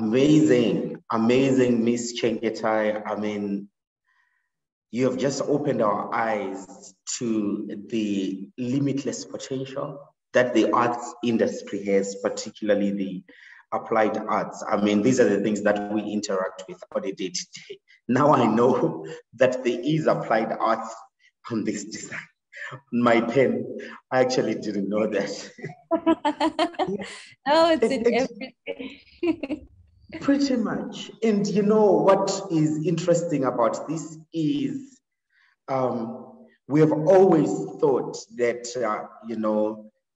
Amazing, amazing, Miss Chengetai. I mean, you have just opened our eyes to the limitless potential that the arts industry has, particularly the applied arts. I mean, these are the things that we interact with on a day-to-day. Now I know that there is applied arts on this design. My pen, I actually didn't know that. No, it's in everything. Pretty much. And you know what is interesting about this is we have always thought that,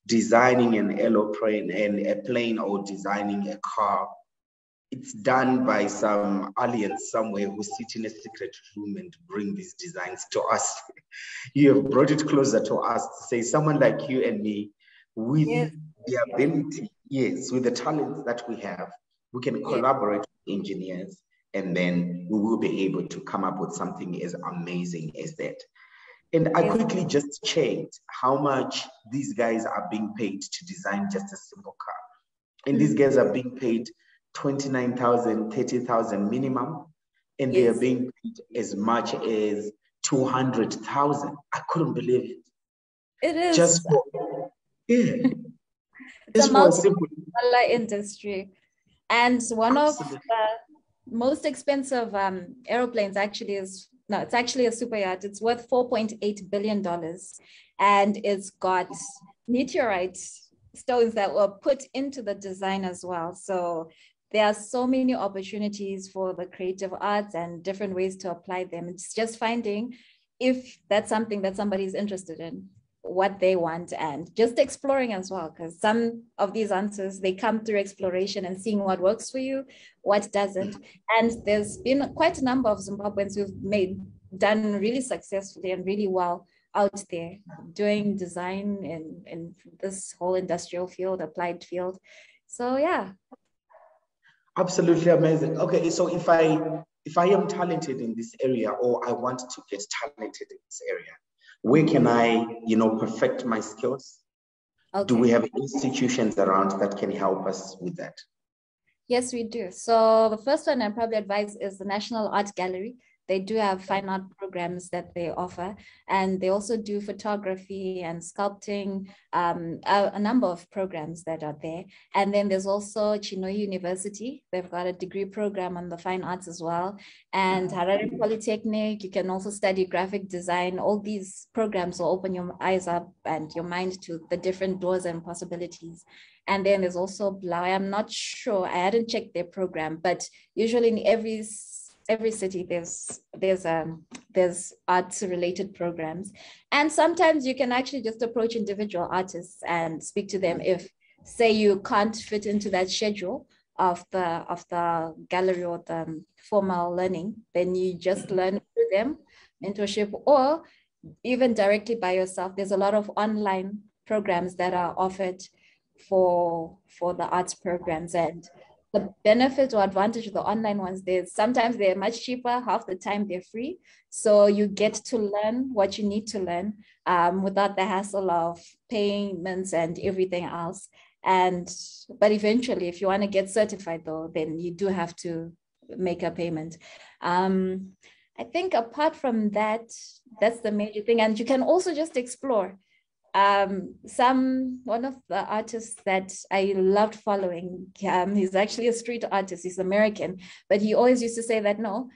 designing an aeroplane and a plane or designing a car, it's done by some aliens somewhere who sit in a secret room and bring these designs to us. You have brought it closer to us to say someone like you and me with the ability, yes, with the talents that we have, we can collaborate with engineers, and then we will be able to come up with something as amazing as that. And I quickly just checked how much these guys are being paid to design just a simple car. And these guys are being paid 29,000, 30,000 minimum. And they are being paid as much as 200,000. I couldn't believe it. It is. Just for, it's just a multi-dollar industry. And one of the most expensive aeroplanes actually is, no, it's actually a super yacht. It's worth $4.8 billion. And it's got meteorite stones that were put into the design as well. So there are so many opportunities for the creative arts and different ways to apply them. It's just finding if that's something that somebody's interested in, what they want, and just exploring as well, because some of these answers, they come through exploration and seeing what works for you, what doesn't. And there's been quite a number of Zimbabweans who've done really successfully and really well out there doing design in this whole industrial field, applied field. So yeah. Absolutely amazing. Okay, so if I am talented in this area, or I want to get talented in this area, where can I, perfect my skills? Okay. Do we have institutions around that can help us with that? Yes, we do. So the first one I probably advise is the National Art Gallery. They do have fine art programs that they offer, and they also do photography and sculpting, a number of programs that are there. And then there's also Chinhoyi University. They've got a degree program on the fine arts as well. And Harare Polytechnic, you can also study graphic design. All these programs will open your eyes up and your mind to the different doors and possibilities. And then there's also Blaui. I'm not sure, I hadn't checked their program, but usually in every city there's arts related programs. And sometimes you can actually just approach individual artists and speak to them if, say, you can't fit into that schedule of the gallery or the formal learning, then you just learn through them, mentorship, or even directly by yourself. There's a lot of online programs that are offered for the arts programs, and the benefit or advantage of the online ones, sometimes they're much cheaper, half the time they're free. So you get to learn what you need to learn without the hassle of payments and everything else. But eventually, if you want to get certified though, then you do have to make a payment. I think apart from that, that's the major thing. And you can also just explore. One of the artists that I loved following, he's actually a street artist, he's American, but he always used to say that, no,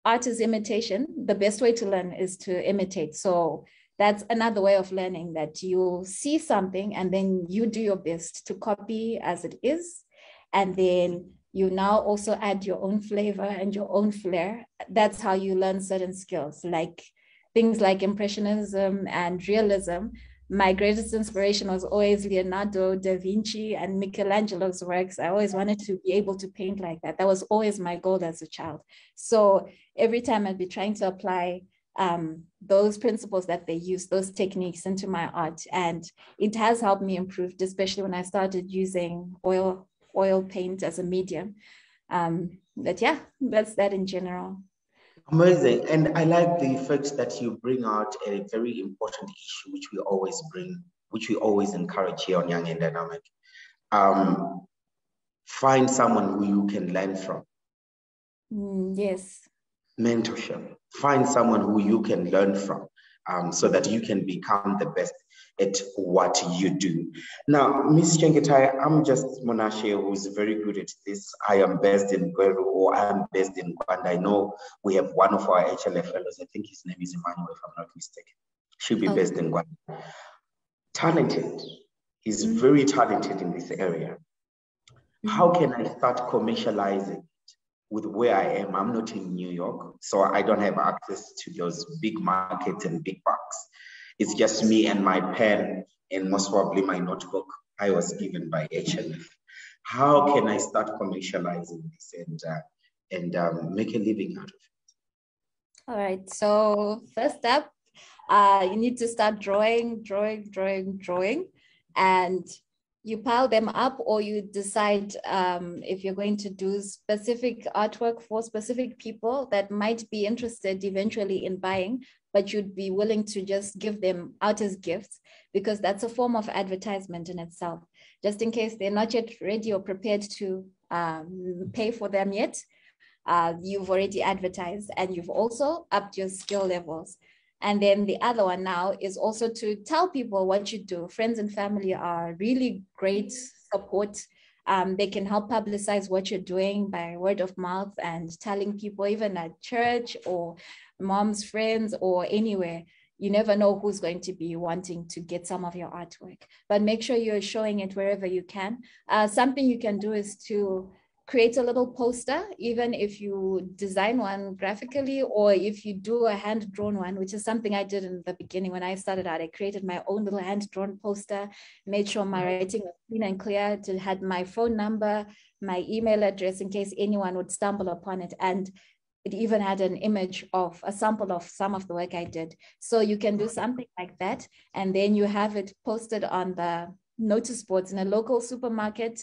art is imitation. The best way to learn is to imitate. So that's another way of learning, that you see something and then you do your best to copy as it is. And then you now also add your own flavor and your own flair. That's how you learn certain skills, like things like impressionism and realism. My greatest inspiration was always Leonardo da Vinci and Michelangelo's works. I always wanted to be able to paint like that. That was always my goal as a child. So every time I'd be trying to apply those principles that they use, those techniques into my art. And it has helped me improve, especially when I started using oil paint as a medium. But yeah, that's that in general. Amazing. And I like the fact that you bring out a very important issue, which we always encourage here on Young and Dynamic. Find someone who you can learn from. Yes. Mentorship. Find someone who you can learn from, so that you can become the best at what you do. Now, Miss Chengetai, I'm just Monashe, who's very good at this. I am based in Gweru, or I am based in Gwanda. I know we have one of our HLF fellows, I think his name is Emmanuel, if I'm not mistaken. Should be based in Gwanda. Talented. He's very talented in this area. How can I start commercializing with where I am? I'm not in New York, so I don't have access to those big markets and big parks. It's just me and my pen and most probably my notebook I was given by HLF. How can I start commercializing this and make a living out of it? All right. So first up, you need to start drawing, and you pile them up, or you decide if you're going to do specific artwork for specific people that might be interested eventually in buying, but you'd be willing to just give them out as gifts, because that's a form of advertisement in itself. Just in case they're not yet ready or prepared to pay for them yet, you've already advertised and you've also upped your skill levels. And then the other one now is also to tell people what you do. Friends and family are really great support. They can help publicize what you're doing by word of mouth and telling people, even at church or mom's friends or anywhere. You never know who's going to be wanting to get some of your artwork, but make sure you're showing it wherever you can. Something you can do is to create a little poster, even if you design one graphically, or if you do a hand-drawn one, which is something I did in the beginning when I started out. I created my own little hand-drawn poster, made sure my writing was clean and clear, it had my phone number, my email address in case anyone would stumble upon it. And it even had an image of a sample of some of the work I did. So you can do something like that. And then you have it posted on the notice boards in a local supermarket,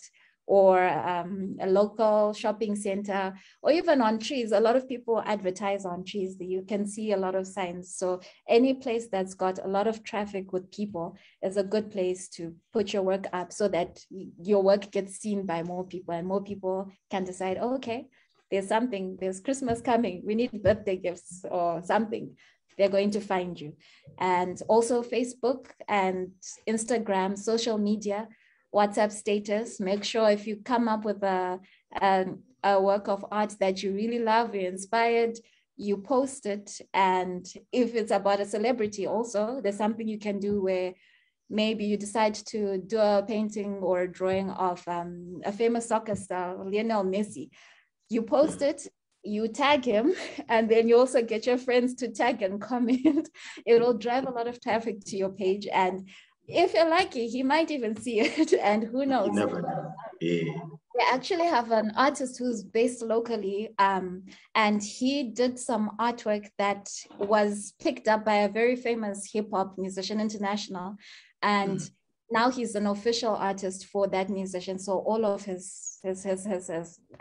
or a local shopping center, or even on trees. A lot of people advertise on trees. You can see a lot of signs. So any place that's got a lot of traffic with people is a good place to put your work up, so that your work gets seen by more people, and more people can decide, oh, okay, there's Christmas coming, we need birthday gifts or something. They're going to find you. And also Facebook and Instagram, social media, WhatsApp status. Make sure if you come up with a work of art that you really love, you're inspired, you post it. And if it's about a celebrity also, there's something you can do where maybe you decide to do a painting or a drawing of a famous soccer star, Lionel Messi. You post it, you tag him, and then you also get your friends to tag and comment. It will drive a lot of traffic to your page, and if you're lucky, he might even see it, and who knows? You never know. Yeah. We actually have an artist who's based locally, and he did some artwork that was picked up by a very famous hip hop musician, international, and now he's an official artist for that musician. So all of his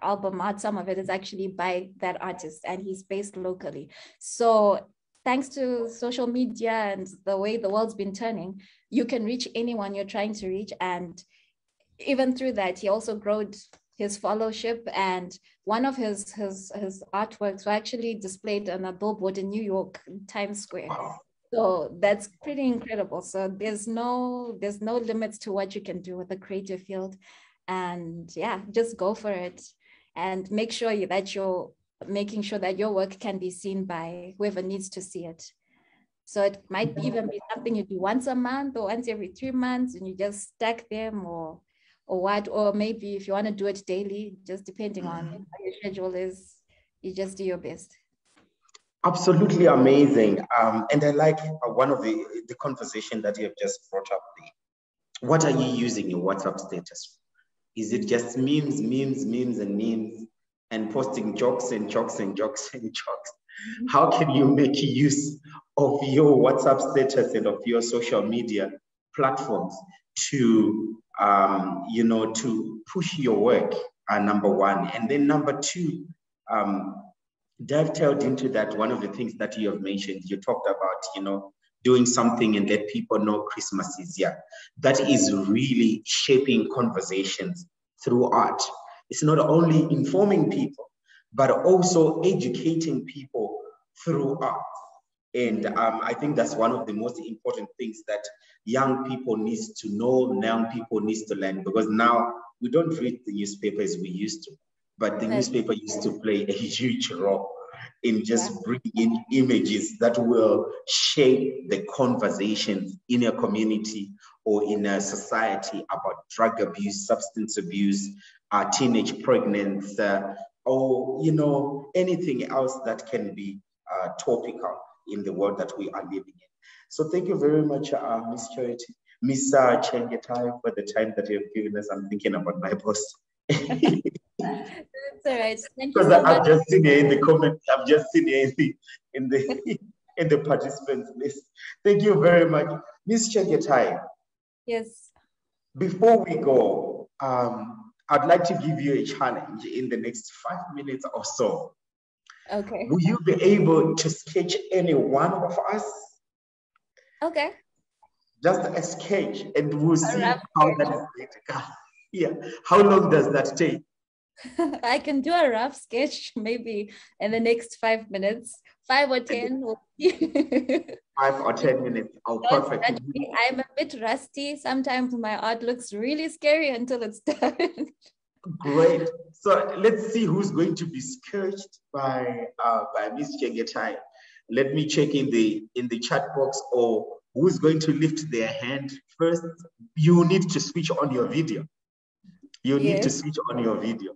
album art, some of it is actually by that artist, and he's based locally. So thanks to social media and the way the world's been turning, you can reach anyone you're trying to reach. And even through that, he also grew his followership. And one of his artworks were actually displayed on a billboard in New York, Times Square. So that's pretty incredible. So there's no limits to what you can do with the creative field. And yeah, just go for it, and make sure that you're making sure that your work can be seen by whoever needs to see it. So it might even be something you do once a month or once every 3 months, and you just stack them, or what, or maybe if you want to do it daily, just depending on how your schedule is, you just do your best. Absolutely amazing. And I like one of the conversation that you have just brought up. What are you using your WhatsApp status? Is it just memes, and posting jokes and jokes and jokes and jokes? How can you make use of your WhatsApp status and of your social media platforms to, to push your work, number one? And then number two, dovetailed into that, one of the things that you have mentioned, you talked about, doing something and let people know Christmas is here. That is really shaping conversations through art. It's not only informing people, but also educating people through art. And I think that's one of the most important things that young people need to know, young people need to learn, because now we don't read the newspaper as we used to, but the newspaper used to play a huge role in just bringing in images that will shape the conversations in a community or in a society about drug abuse, substance abuse, teenage pregnancy, or anything else that can be topical in the world that we are living in. So thank you very much, Miss Charity, Miss Chengetai, for the time that you have given us. I'm thinking about my boss. That's all right. Thank you Because so much. I've just seen here in the comments, I've just seen here in the participants list. Thank you very much, Miss Chengetai. Yes. Before we go, I'd like to give you a challenge in the next 5 minutes or so. Okay. Will you be able to sketch any one of us? Okay. Just a sketch, and we'll see how that is going to go. Yeah. How long does that take? I can do a rough sketch maybe in the next 5 minutes, 5 or 10. 5 or 10 minutes. Oh, perfect. I'm a bit rusty. Sometimes my art looks really scary until it's done. Great. So let's see who's going to be sketched by Miss Chengetai. Let me check in the chat box, or who's going to lift their hand first. You need to switch on your video. You need to switch on your video.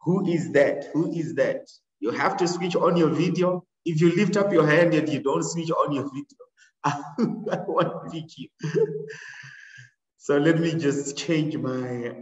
Who is that? Who is that? You have to switch on your video. If you lift up your hand and you don't switch on your video, I won't pick you. So let me just change my